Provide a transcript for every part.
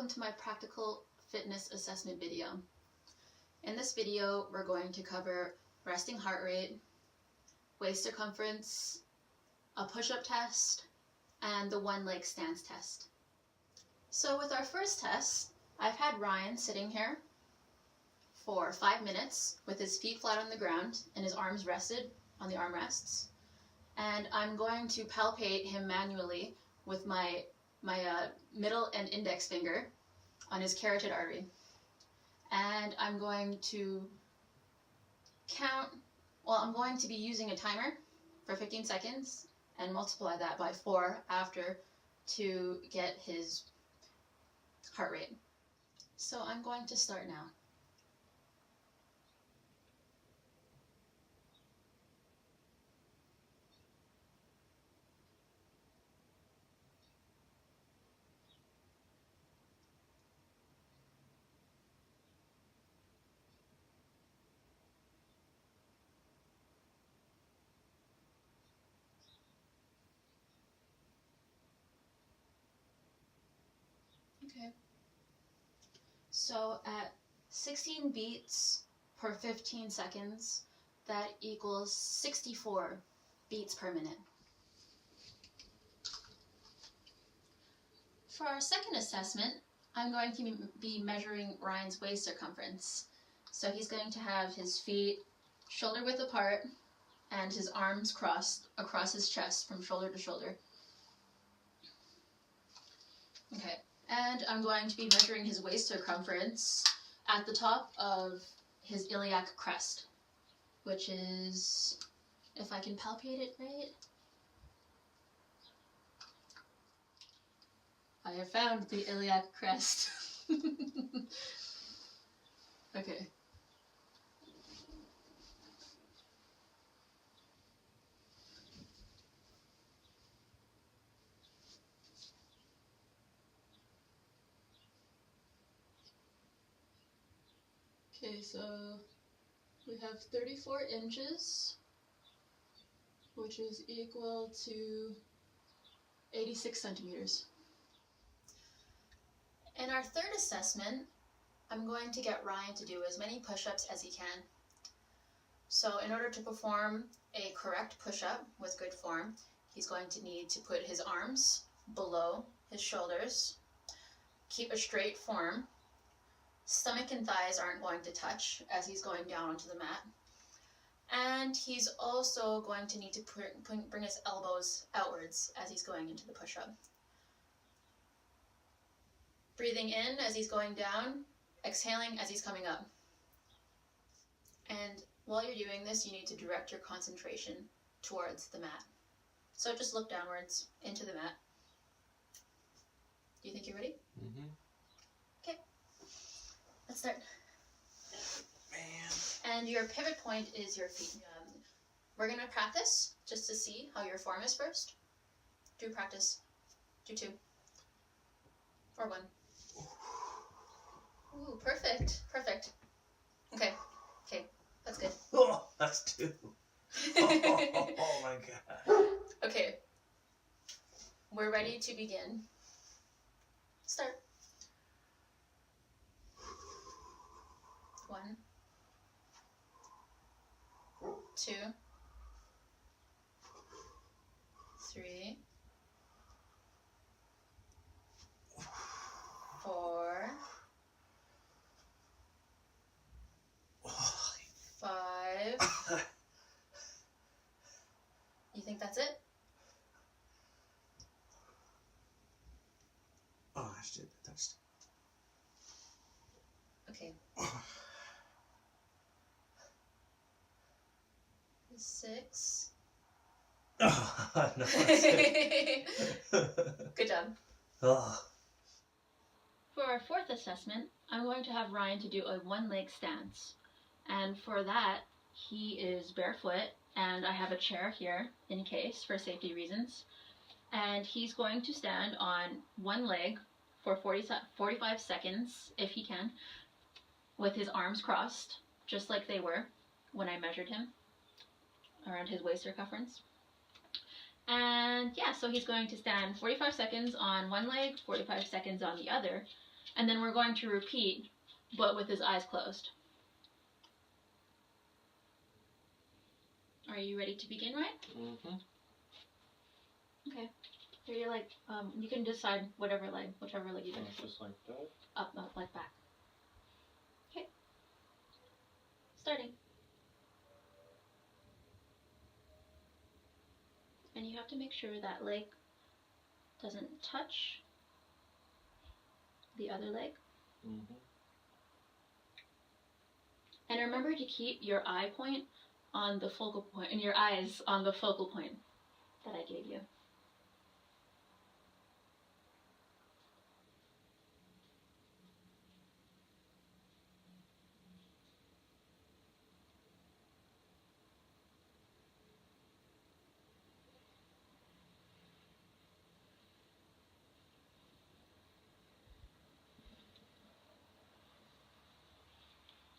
welcome to my practical fitness assessment video. In this video, we're going to cover resting heart rate, waist circumference, a push-up test, and the one-leg stance test. So with our first test, I've had Ryan sitting here for 5 minutes with his feet flat on the ground and his arms rested on the armrests. And I'm going to palpate him manually with my middle and index finger on his carotid artery. And I'm going to count, I'm going to be using a timer for 15 seconds and multiply that by 4 after to get his heart rate. So I'm going to start now. Okay. So at 16 beats per 15 seconds, that equals 64 beats per minute. For our second assessment, I'm going to be measuring Ryan's waist circumference. So he's going to have his feet shoulder width apart and his arms crossed across his chest from shoulder to shoulder. Okay. And I'm going to be measuring his waist circumference at the top of his iliac crest, which is, if I can palpate it right, I have found the iliac crest. Okay. Okay, so we have 34 inches, which is equal to 86 centimeters. In our third assessment, I'm going to get Ryan to do as many push-ups as he can. So in order to perform a correct push-up with good form, he's going to need to put his arms below his shoulders, keep a straight form. Stomach and thighs aren't going to touch as he's going down onto the mat. And he's also going to need to bring his elbows outwards as he's going into the push-up. Breathing in as he's going down, exhaling as he's coming up. And while you're doing this, you need to direct your concentration towards the mat. So just look downwards into the mat. Do you think you're ready? Mm-hmm. Okay. Let's start. Man. And your pivot point is your feet. We're going to practice just to see how your form is first. Do practice. Do 2. Or 1. Ooh, perfect. Perfect. Okay. Okay. That's good. Oh, that's 2. Oh my God. Okay. We're ready to begin. Start. 1, 2, 3, 4, 5. You think that's it? Oh, I touched it. Okay. 6. Oh, no, that's it. Good job. Oh. For our fourth assessment, I'm going to have Ryan to do a one-leg stance. And for that, he is barefoot, and I have a chair here in case for safety reasons. And he's going to stand on one leg for 45 seconds, if he can, with his arms crossed, just like they were when I measured him around his waist circumference. And yeah, so he's going to stand 45 seconds on one leg, 45 seconds on the other. And then we're going to repeat, but with his eyes closed. Are you ready to begin, Ryan? Mm-hmm. Okay. Here you like, you can decide whichever leg you think. Just like that? Up, like back. Okay. Starting. And you have to make sure that leg doesn't touch the other leg. Mm-hmm. And remember to keep your eye point on the focal point, and your eyes on the focal point that I gave you.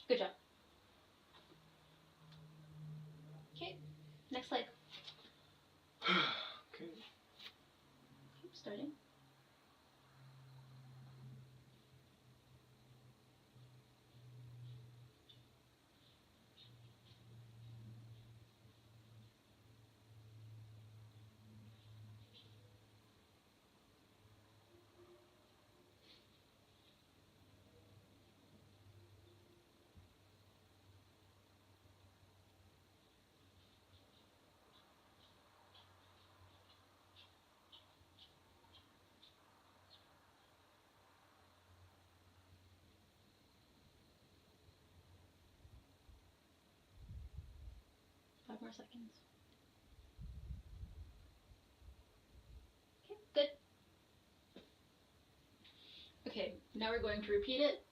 Good job. Okay, next leg. Okay. Keep starting. Five more seconds. Okay, good. Okay, now we're going to repeat it,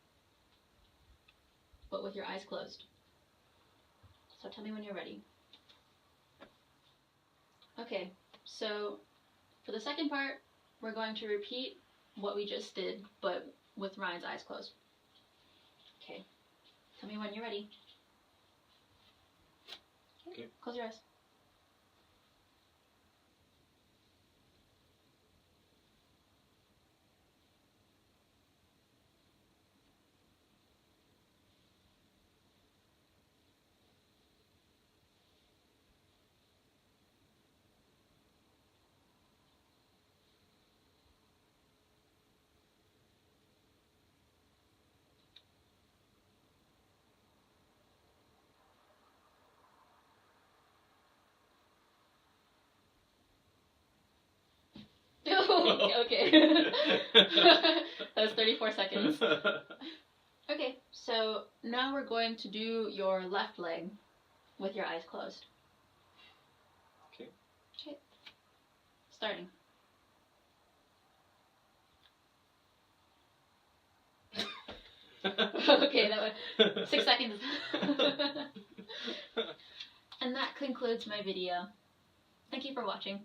but with your eyes closed. So tell me when you're ready. Okay, so for the second part, we're going to repeat what we just did, but with Ryan's eyes closed. Okay, tell me when you're ready. Okay. Close your eyes. Okay. That was 34 seconds. Okay, so now we're going to do your left leg with your eyes closed. Okay. Okay. Starting. Okay, that was 6 seconds. And that concludes my video. Thank you for watching.